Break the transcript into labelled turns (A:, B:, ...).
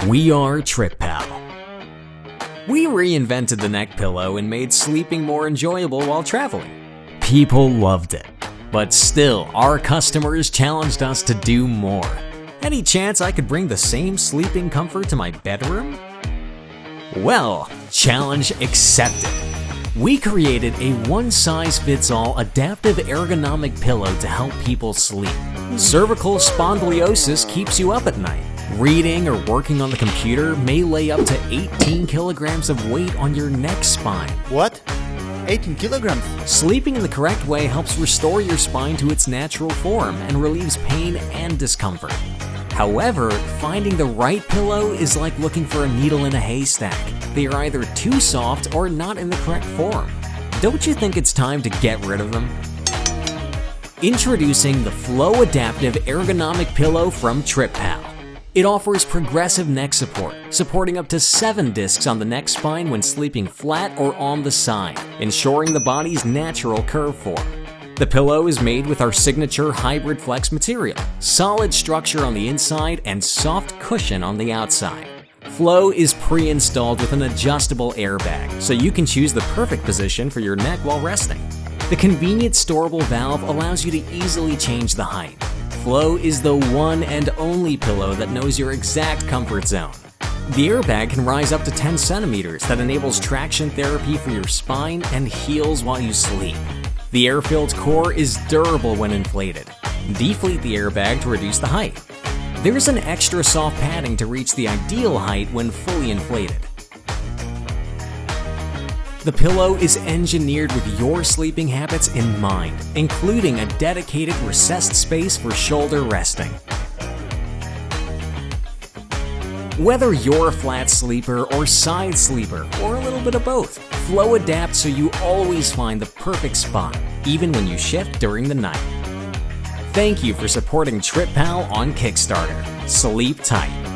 A: We are TripPal. We reinvented the neck pillow and made sleeping more enjoyable while traveling. People loved it, but still, our customers challenged us to do more. Any chance I could bring the same sleeping comfort to my bedroom? Well, challenge accepted. We created a one-size-fits-all adaptive ergonomic pillow to help people sleep. Cervical spondylosis keeps you up at night. Reading or working on the computer may lay up to 18 kilograms of weight on your neck spine.
B: What? 18 kilograms?
A: Sleeping in the correct way helps restore your spine to its natural form and relieves pain and discomfort. However, finding the right pillow is like looking for a needle in a haystack. They are either too soft or not in the correct form. Don't you think it's time to get rid of them? Introducing the Flōt Adaptive Ergonomic Pillow from TripPal. It offers progressive neck support, supporting up to 7 discs on the neck spine when sleeping flat or on the side, ensuring the body's natural curve form. The pillow is made with our signature hybrid flex material, solid structure on the inside and soft cushion on the outside. Flōt is pre-installed with an adjustable airbag, so you can choose the perfect position for your neck while resting. The convenient storable valve allows you to easily change the height. Flōt is the one and only pillow that knows your exact comfort zone. The airbag can rise up to 10 centimeters that enables traction therapy for your spine and heals while you sleep. The air-filled core is durable when inflated. Deflate the airbag to reduce the height. There's an extra soft padding to reach the ideal height when fully inflated. The pillow is engineered with your sleeping habits in mind, including a dedicated recessed space for shoulder resting. Whether you're a flat sleeper or side sleeper, or a little bit of both, Flōt adapts so you always find the perfect spot, even when you shift during the night. Thank you for supporting TripPal on Kickstarter. Sleep tight.